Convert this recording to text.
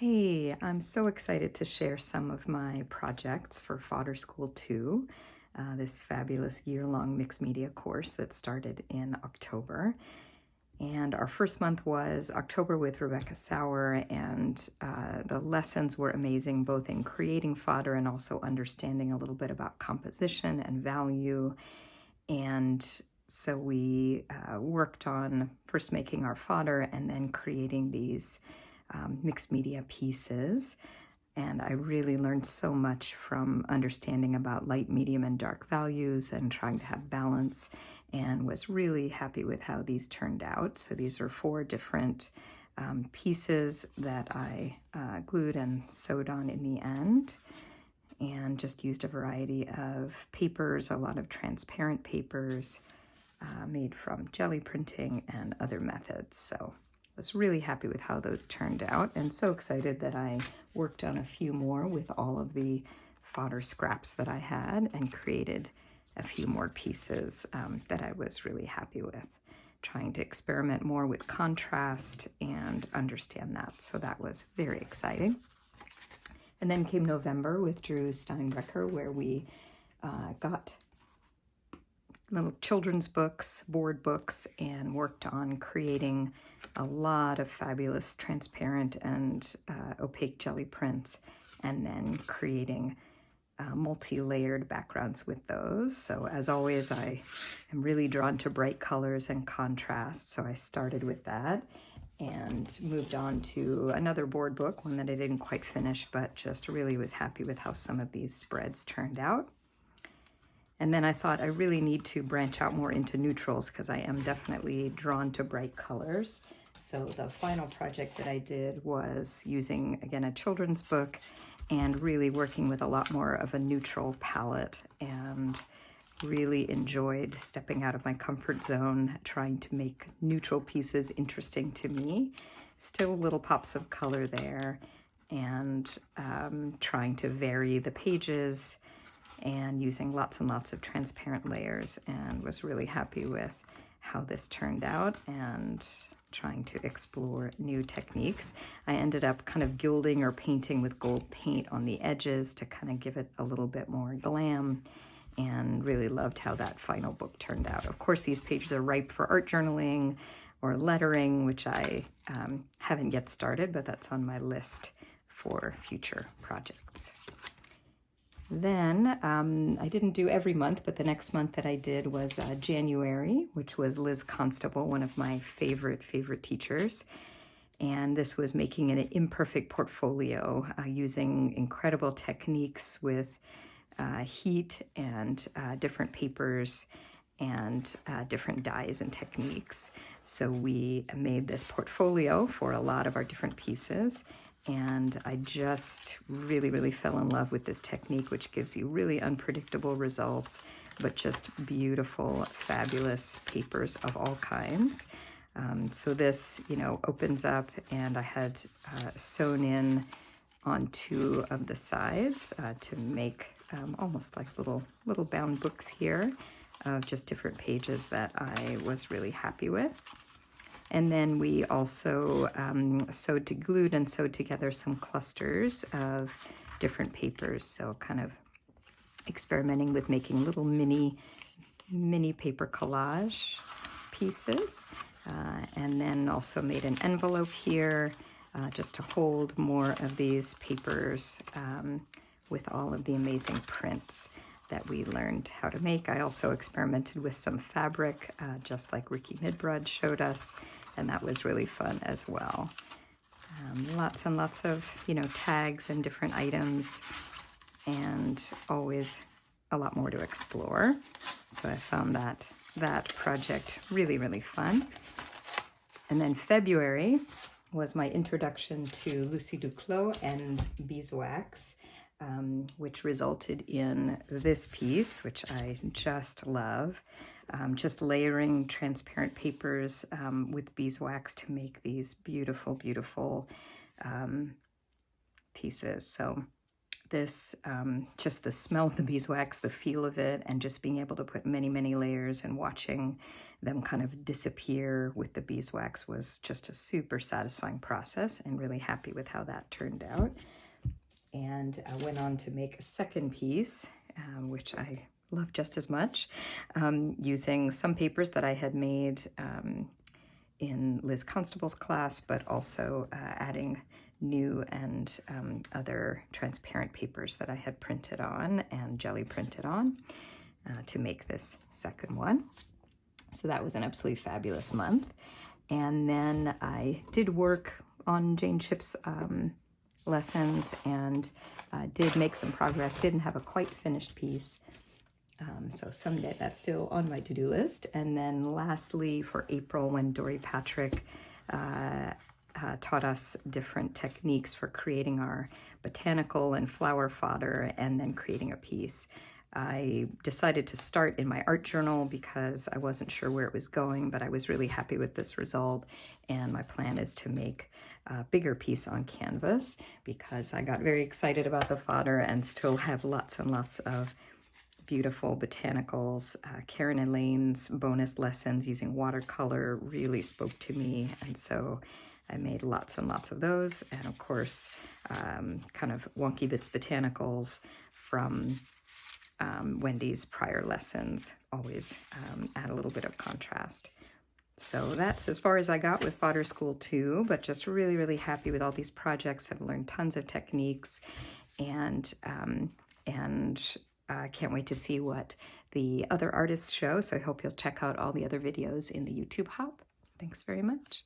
Hey, I'm so excited to share some of my projects for Fodder School 2, this fabulous year-long mixed media course that started in October. And our first month was October with Rebecca Sauer, and the lessons were amazing, both in creating fodder and also understanding a little bit about composition and value. And so we worked on first making our fodder and then creating these mixed media pieces. And I really learned so much from understanding about light, medium, and dark values and trying to have balance, and was really happy with how these turned out. So these are 4 different pieces that I glued and sewed on in the end, and just used a variety of papers, a lot of transparent papers made from jelly printing and other methods. So I was really happy with how those turned out, and so excited that I worked on a few more with all of the fodder scraps that I had and created a few more pieces that I was really happy with, trying to experiment more with contrast and understand that. So that was very exciting. And then came November with Drew Steinbrecher, where we got little children's books, board books, and worked on creating a lot of fabulous transparent and opaque jelly prints, and then creating multi-layered backgrounds with those. So as always, I am really drawn to bright colors and contrast, so I started with that and moved on to another board book, one that I didn't quite finish, but just really was happy with how some of these spreads turned out. And then I thought I really need to branch out more into neutrals because I am definitely drawn to bright colors. So the final project that I did was using, again, a children's book and really working with a lot more of a neutral palette, and really enjoyed stepping out of my comfort zone, trying to make neutral pieces interesting to me. Still little pops of color there, and trying to vary the pages and using lots and lots of transparent layers, and was really happy with how this turned out and trying to explore new techniques. I ended up kind of gilding or painting with gold paint on the edges to kind of give it a little bit more glam, and really loved how that final book turned out. Of course, these pages are ripe for art journaling or lettering, which I haven't yet started, but that's on my list for future projects. Then I didn't do every month, but the next month that I did was January, which was Liz Constable, one of my favorite teachers. And this was making an imperfect portfolio using incredible techniques with heat and different papers and different dyes and techniques. So we made this portfolio for a lot of our different pieces. And I just really fell in love with this technique, which gives you really unpredictable results, but just beautiful, fabulous papers of all kinds. So this, opens up, and I had sewn in on 2 of the sides to make almost like little bound books here of just different pages that I was really happy with. And then we also glued and sewed together some clusters of different papers. So kind of experimenting with making little mini paper collage pieces. And then also made an envelope here just to hold more of these papers with all of the amazing prints that we learned how to make. I also experimented with some fabric, just like Ricky Midbrud showed us, and that was really fun as well. Lots and lots of, tags and different items, and always a lot more to explore. So I found that project really fun. And then February was my introduction to Lucy Duclos and beeswax, which resulted in this piece, which I just love. Just layering transparent papers with beeswax to make these beautiful pieces. So this, just the smell of the beeswax, the feel of it, and just being able to put many, many layers and watching them kind of disappear with the beeswax was just a super satisfying process, and really happy with how that turned out. And I went on to make a second piece, which I love just as much, using some papers that I had made in Liz Constable's class, but also adding new and other transparent papers that I had printed on and jelly printed on to make this second one. So that was an absolutely fabulous month. And then I did work on Jane Chip's lessons and did make some progress. Didn't have a quite finished piece. So someday that's still on my to-do list. And then lastly, for April, when Dory Patrick taught us different techniques for creating our botanical and flower fodder and then creating a piece, I decided to start in my art journal because I wasn't sure where it was going, but I was really happy with this result. And my plan is to make a bigger piece on canvas because I got very excited about the fodder and still have lots and lots of beautiful botanicals. Karen Elaine's bonus lessons using watercolor really spoke to me, and so I made lots and lots of those. And of course, kind of wonky bits botanicals from Wendy's prior lessons always add a little bit of contrast. So that's as far as I got with Fodder School 2, but just really, really happy with all these projects. I've learned tons of techniques, and can't wait to see what the other artists show. So I hope you'll check out all the other videos in the YouTube Hub. Thanks very much.